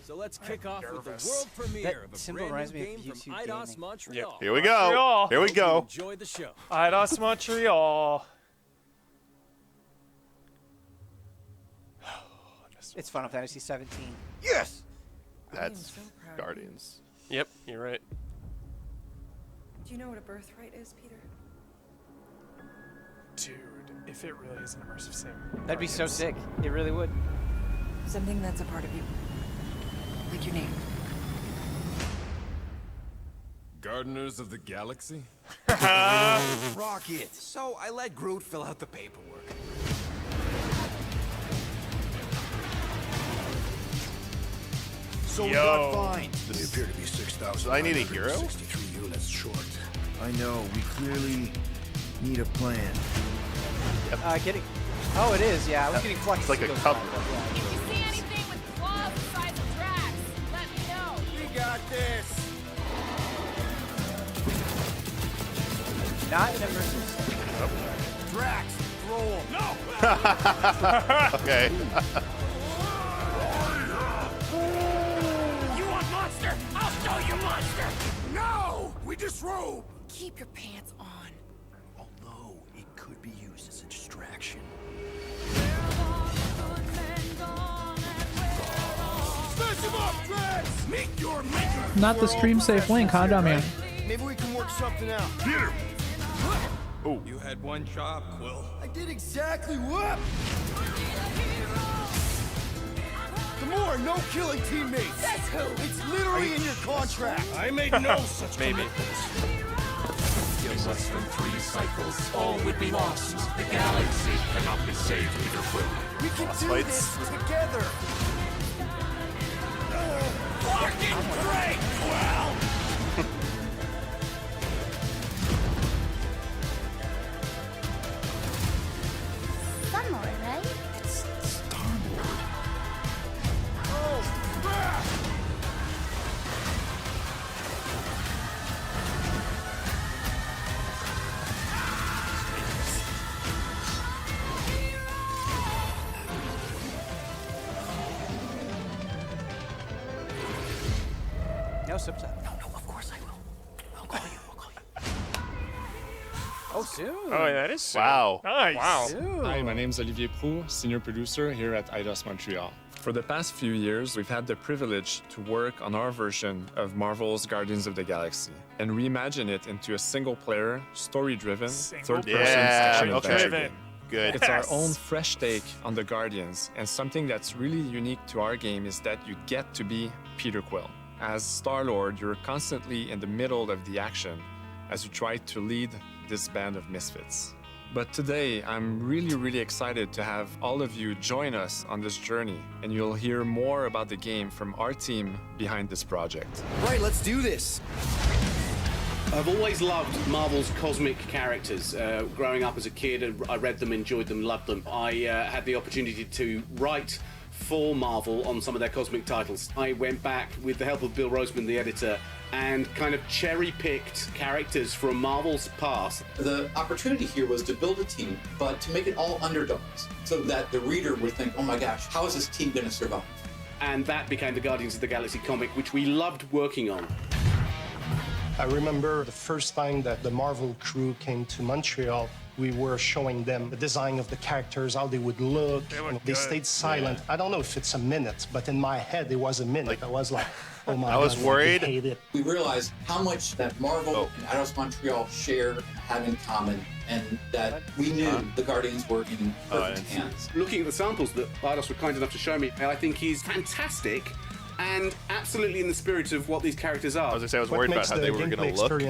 So let's kick off with the world premiere of a brand new game from Eidos Montreal. Here we go. Here we go. Enjoy the show. Eidos Montreal. It's Final Fantasy 17. Yes! That's Guardians. Yep, you're right. Do you know what a birthright is, Peter? Dude, if it really is an immersive sim. That'd be so sick. It really would. Something that's a part of you. Like your name. Gardeners of the Galaxy? Rocket! So I let Groot fill out the paperwork. So we got fined. They appear to be 6,000. I need a hero? 63 units short. I know. We clearly need a plan. Getting. Oh, it is. Yeah, I was getting flux. It's like a cover. If you see anything with claws the size of Drax, let me know. We got this! Not an immersive. Drax, throw him! No! Okay. You want monster? I'll show you monster! No! We disrobe! Keep your pants on. Although it could be used as a distraction. Smash him up, Drax! Meet your maker! Not the stream safe link, huh, dummy? Maybe we can work something out. Peter! Oh. You had one job, Quill. I did exactly what? Gamora, no killing teammates! That's who! It's literally in your contract! I made no such Maybe. In less than 3 cycles, all would be lost. The galaxy cannot be saved, Peter Quill. We can do fights. this together! Fucking great, Quill! Somewhere, right? No subtitle. No, of course I will. I'll call you. Oh, soon. Oh, yeah, that is sick. Wow. Nice. Wow. Soon. Hi, my name is Olivier Proux, senior producer here at Eidos Montreal. For the past few years, we've had the privilege to work on our version of Marvel's Guardians of the Galaxy and reimagine it into a single-player, story-driven, third-person Yeah, action okay. adventure game. Good. It's our own fresh take on the Guardians, and something that's really unique to our game is that you get to be Peter Quill. As Star-Lord, you're constantly in the middle of the action as you try to lead this band of misfits. But today, I'm really excited to have all of you join us on this journey, and you'll hear more about the game from our team behind this project. Right, let's do this! I've always loved Marvel's cosmic characters. Growing up as a kid, I read them, enjoyed them, loved them. I had the opportunity to write for Marvel on some of their cosmic titles. I went back with the help of Bill Roseman, the editor, and kind of cherry-picked characters from Marvel's past. The opportunity here was to build a team, but to make it all underdogs, so that the reader would think, oh my gosh, how is this team going to survive? And that became the Guardians of the Galaxy comic, which we loved working on. I remember the first time that the Marvel crew came to Montreal, we were showing them the design of the characters, how they would look. They stayed silent. I don't know if it's a minute, but in my head, it was a minute. I was like, oh my God, I was worried. I hate it. We realized how much that Marvel and Eidos Montreal share and have in common, and that we knew the Guardians were in perfect hands. Looking at the samples that Eidos were kind enough to show me, I think he's fantastic and absolutely in the spirit of what these characters are. I was worried about how they were going to look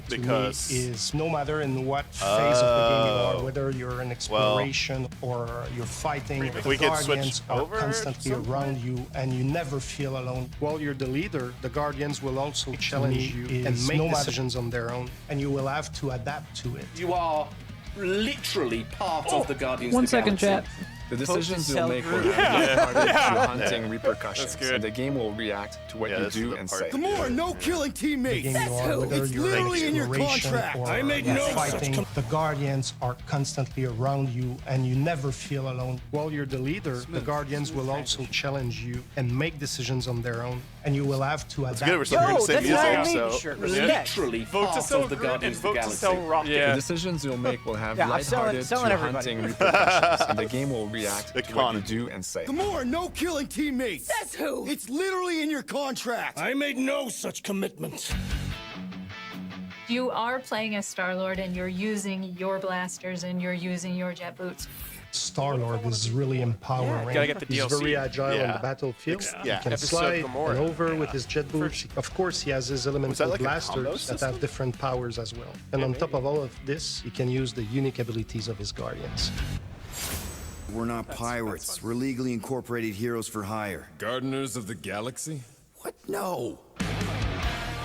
Because is no matter in what phase of the game you are, whether you're in exploration or you're fighting, the Guardians are constantly around you and you never feel alone. While you're the leader, the Guardians will also challenge you and make decisions on their own, and you will have to adapt to it. You are literally part of the Guardians One of the second, Galaxy. chat. The decisions you'll make will have hunting repercussions, and the game will react to what you do and say. The more no-killing teammates. It's literally in your contract. I made no fighting. The Guardians are constantly around you, and you never feel alone. While you're the leader, the Guardians will also challenge you and make decisions on their own, and you will have to adapt. Literally part of the Guardians of the Galaxy. The decisions you'll make will have lighthearted to hunting repercussions, and the game will react to what you do and say. The more no-killing teammates. Says who? It's literally in your contract. I made no such commitment. You are playing as Star-Lord, and you're using your blasters, and you're using your jet boots. Star-Lord is really empowering. Gotta get the He's DLC. very agile on the battlefield. He can slide and over with his jet boots. Of course, he has his elemental blasters that have different powers as well. And on top of all of this, he can use the unique abilities of his Guardians. We're not pirates. We're legally incorporated heroes for hire. Gardeners of the Galaxy? What? No.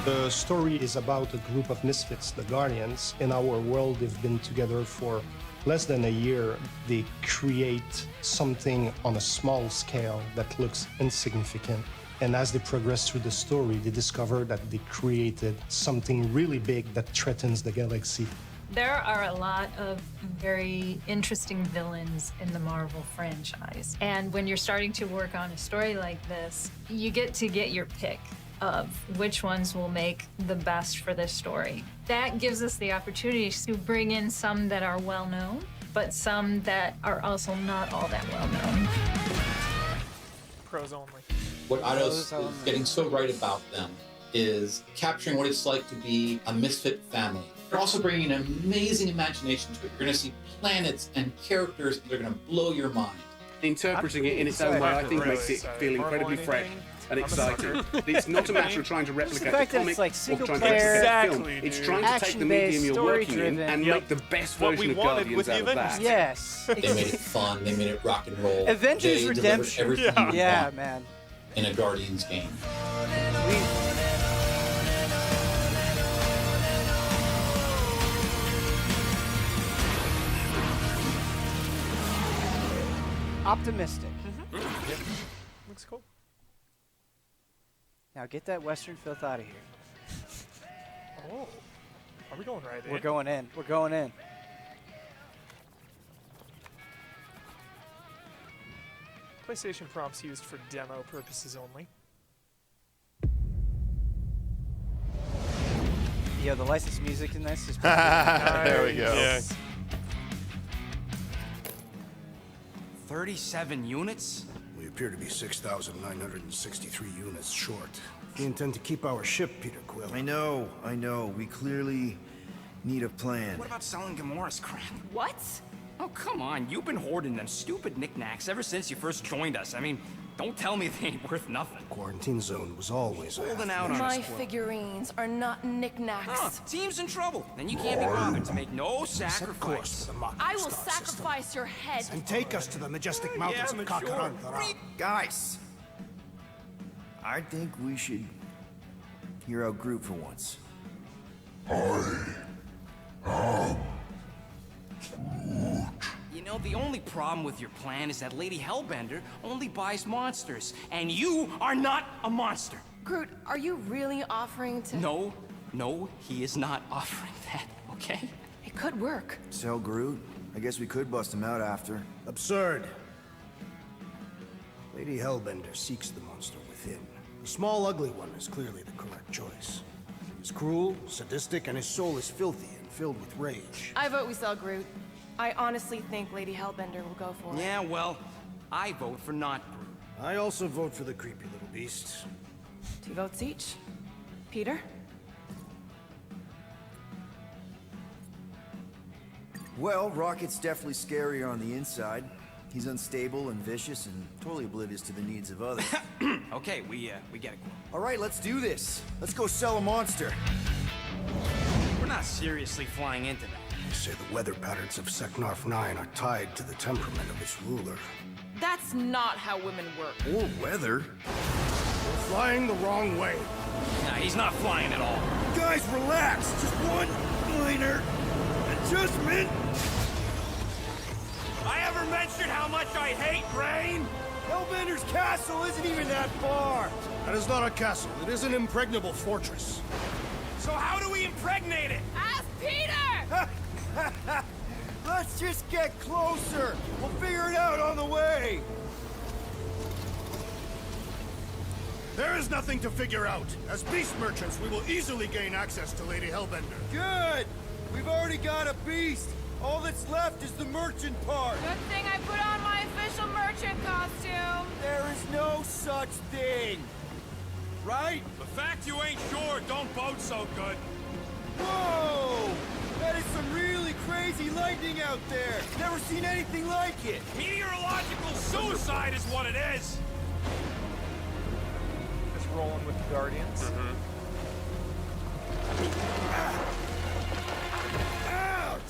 The story is about a group of misfits, the Guardians. In our world, they've been together for less than a year. They create something on a small scale that looks insignificant. And as they progress through the story, they discover that they created something really big that threatens the galaxy. There are a lot of very interesting villains in the Marvel franchise. And when you're starting to work on a story like this, you get to get your pick of which ones will make the best for this story. That gives us the opportunity to bring in some that are well known, but some that are also not all that well known. Pros only. What Eidos is getting so right about them is capturing what it's like to be a misfit family. They're also bringing an amazing imagination to it. You're going to see planets and characters that are going to blow your mind. Interpreting it in its own way, I think, makes it feel incredibly fresh and exciting. It's not a matter of trying to replicate the comic or trying to replicate the film. It's trying to take the medium you're working in and make the best version of Guardians out of that. Yes. They made it fun. They made it rock and roll. Avengers Redemption. Everything you want man. in a Guardians game. Optimistic. Looks cool. Now get that Western filth out of here. Oh. Are we going right in? We're going in. We're going in. PlayStation prompts used for demo purposes only. Yo, the licensed music in this is there we go. Yeah. 37 units? We appear to be 6,963 units short. We intend to keep our ship, Peter Quill. I know. We clearly need a plan. What about selling Gamora's crap? What? Oh, come on. You've been hoarding them stupid knickknacks ever since you first joined us. I mean, don't tell me they ain't worth nothing. Quarantine zone was always holding out on My us, Quill. figurines are not knickknacks. Huh, team's in trouble. Then you can't be bothered to make no sacrifice. I will sacrifice your head. And take us to the majestic mountains of Kakarantara. Guys, I think we should hear out Groot for once. You know, the only problem with your plan is that Lady Hellbender only buys monsters, and you are not a monster. Groot, are you really offering to... No, he is not offering that, okay? It could work. Sell Groot? I guess we could bust him out after. Absurd. Lady Hellbender seeks the monster within. The small, ugly one is clearly the correct choice. He's cruel, sadistic, and his soul is filthy and filled with rage. I vote we sell Groot. I honestly think Lady Hellbender will go for it. Yeah, well, I vote for not Groot. I also vote for the creepy little beast. 2 votes each. Peter? Well, Rocket's definitely scarier on the inside. He's unstable and vicious and totally oblivious to the needs of others. Okay, we get it. All right, let's do this. Let's go sell a monster. We're not seriously flying into that. They say the weather patterns of Seknarf 9 are tied to the temperament of its ruler. That's not how women work. Or weather. We're flying the wrong way. Nah, he's not flying at all. Guys, relax. Just one minor adjustment. I ever mention how much I hate rain? Hellbender's castle isn't even that far. That is not a castle. It is an impregnable fortress. So how do we impregnate it? Ask Peter! Let's just get closer. We'll figure it out on the way. There is nothing to figure out. As beast merchants, we will easily gain access to Lady Hellbender. Good. We've already got a beast. All that's left is the merchant part. Good thing I put on my official merchant costume. There is no such thing. Right? The fact you ain't sure don't bode so good. Whoa! That is some really crazy lightning out there. Never seen anything like it. Meteorological suicide is what it is. Just rolling with the Guardians. Ouch!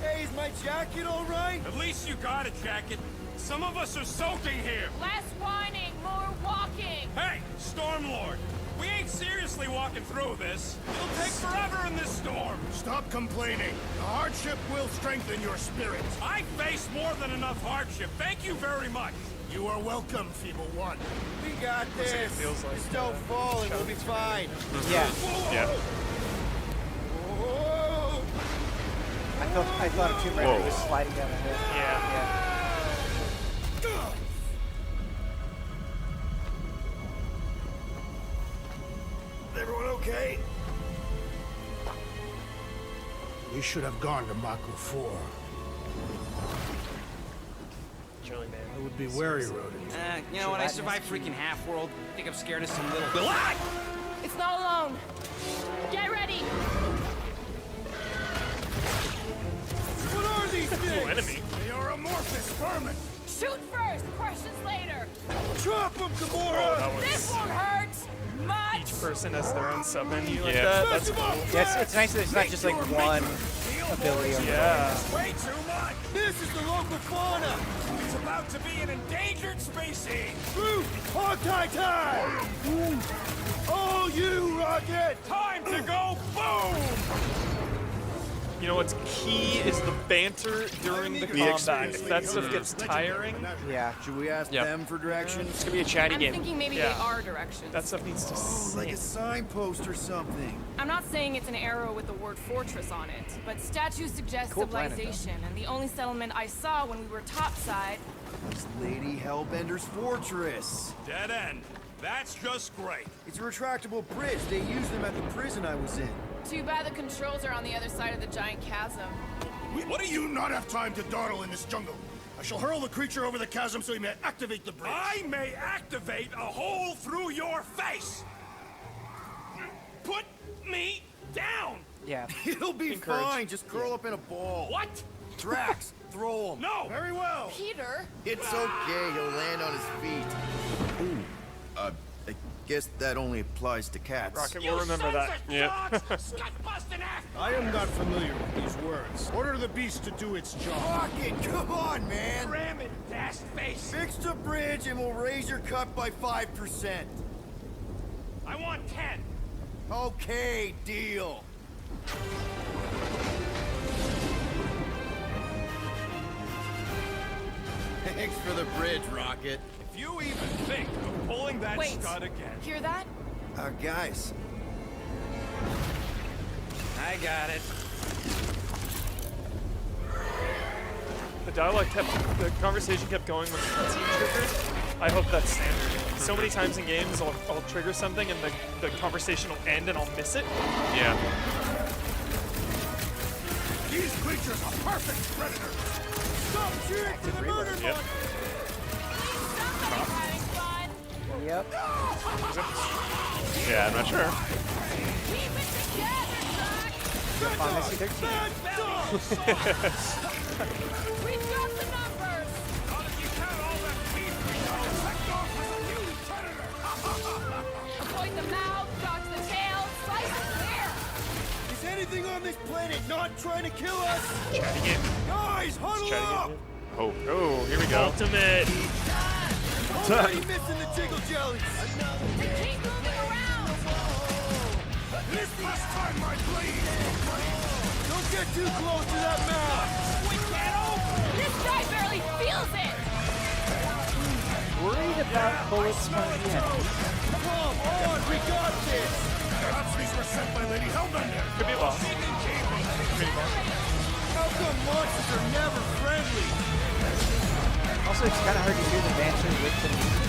Hey, is my jacket all right? At least you got a jacket. Some of us are soaking here. Less whining, more walking. Hey, Stormlord. We ain't seriously walking through this. It'll take forever in this storm. Stop complaining. The hardship will strengthen your spirit. I face more than enough hardship. Thank you very much. You are welcome, Feeble One. We got this. It feels like just don't fall and we'll be fine. Yeah. Yeah. Whoa! I thought a Tomb Raider was sliding down the hill. Yeah. Everyone okay? We should have gone to Maku 4. Chili man. It would be wary rodent. You know what? I survived freaking Half-World. I think I'm scared of some little... It's not alone. Get ready. What are these things? Enemy. They are amorphous vermin. Shoot first, questions later. Drop them, Gamora! This won't hurt much. Each person has their own sub menu like Yeah. that. That's cool. Yeah, it's nice that it's not just like one ability. Yeah. Way too much. This is the local fauna! It's about to be an endangered species. Groot! Hogtie time! Oh, you, Rocket! Time to go boom! You know what's key is the banter during the combat. If that stuff gets tiring, Yeah. Should we ask Yep. them for directions? it's gonna be a chatty I'm game. thinking maybe Yeah. they are directions. That stuff needs to Like a sync. signpost or something. I'm not saying it's an arrow with the word fortress on it, but statues suggest Cool planet, civilization, and the only settlement I saw when we were topside. It's Lady Hellbender's fortress. Dead end. That's just great. It's a retractable bridge. They used them at the prison I was in. Too bad the controls are on the other side of the giant chasm. What do you not have time to dawdle in this jungle? I shall hurl the creature over the chasm so he may activate the bridge. I may activate a hole through your face. Put me down. Yeah. It'll be fine. Just curl up in a ball. What? Drax, throw him. No. Very well. Peter? It's okay. He'll land on his feet. Ooh. I guess that only applies to cats. Rocket will remember that. Yeah. I am not familiar with these words. Order the beast to do its job. Rocket, come on, man. Ram it, dash face. Fix the bridge and we'll raise your cut by 5%. I want 10. Okay, deal. Thanks for the bridge, Rocket. If you even think of pulling that Wait. stud again. Hear that? Guys. I got it. The dialogue the conversation kept going when the cutscene triggered. I hope that's standard. So many times in games, I'll trigger something and the conversation will end and I'll miss it. Yeah. These creatures are perfect predators. Stop cheering for the murder Yep. button. Somebody's having fun. Yep. Yeah, I'm not sure. Keep it together, Doc. Final Fantasy 13. We've got the numbers. Not if you count all that beef we know. Checked off as a new predator. Avoid the mouth, dodge the tail, slice and clear. Is anything on this planet not trying to kill us? Chatty game. Guys, huddle up! Oh, here we go. Ultimate. Already missing the jiggle jellies. Keep moving around. This must time my blade. Go Don't get too close to that map! This guy barely feels it! Worried about bullets from the enemy. Come on, we got this! Perhaps these were sent by Lady Hellbender. Could be a boss. Could be a boss. How come monsters are never friendly? Also, it's kind of hard to hear the banter with the music.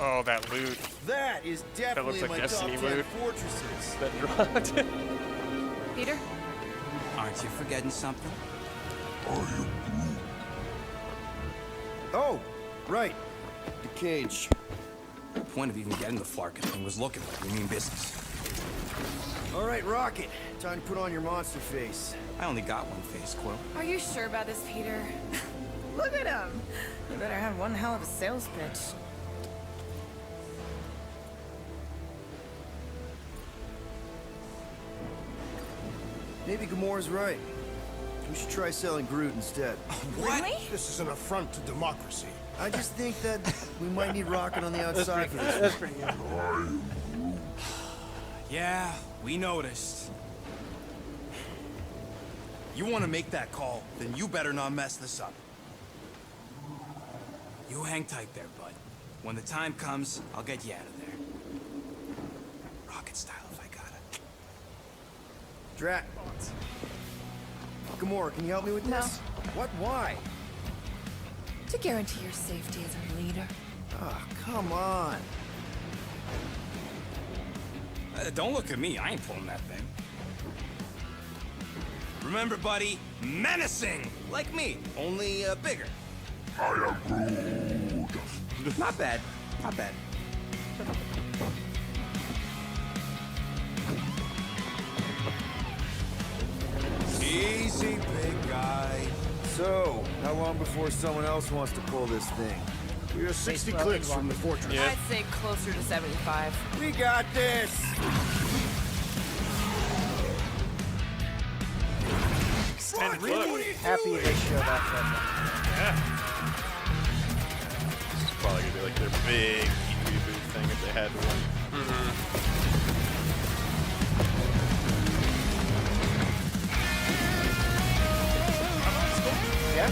Oh, that loot. That is definitely like my Destiny top 10 loot. fortresses. That dropped. Peter? Aren't you forgetting something? Oh, right. The cage. The point of even getting the Flarkin thing was looking like we mean business. All right, Rocket. Time to put on your monster face. I only got one face, Quill. Are you sure about this, Peter? Look at him. You better have one hell of a sales pitch. Maybe Gamora's right. We should try selling Groot instead. Really? This is an affront to democracy. I just think that we might need Rocket on the outside for this. That's pretty good. Yeah, we noticed. You want to make that call, then you better not mess this up. You hang tight there, bud. When the time comes, I'll get you out of there. Rocket style if I got it. Drat. Gamora, can you help me with this? What? Why? To guarantee your safety as a leader. Ah, come on. Don't look at me, I ain't pulling that thing. Remember, buddy, menacing! Like me, only bigger. I am Groot. Not bad, not bad. Easy, big guy. So, how long before someone else wants to pull this thing? We are 60 clicks from the fortress. Yeah. I'd say closer to 75. We got this! Extended look. Happy they showed up that Yeah. This is probably gonna be like their big reboot thing if they had one. Yeah.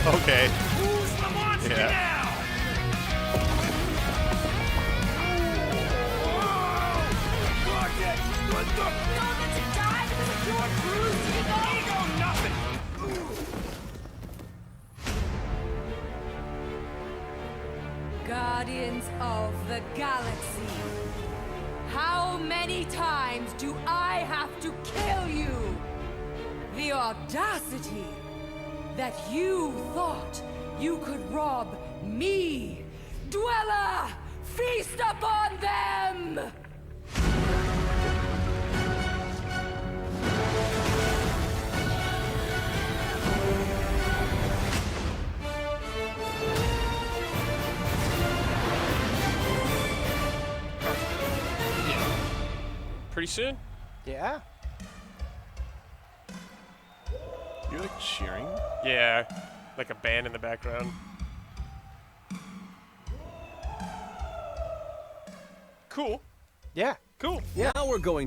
Okay. Who's the monster Yeah. now? Rocket! What the? Don't let you die because of your bruised ego! Ego nothing! Guardians of the Galaxy. How many times do I have to kill you? The audacity that you thought you could rob me, Dweller! Feast upon them! Pretty soon? Yeah. You're like cheering? Yeah. Like a band in the background. Cool. Yeah. Cool. Yeah. Now we're going to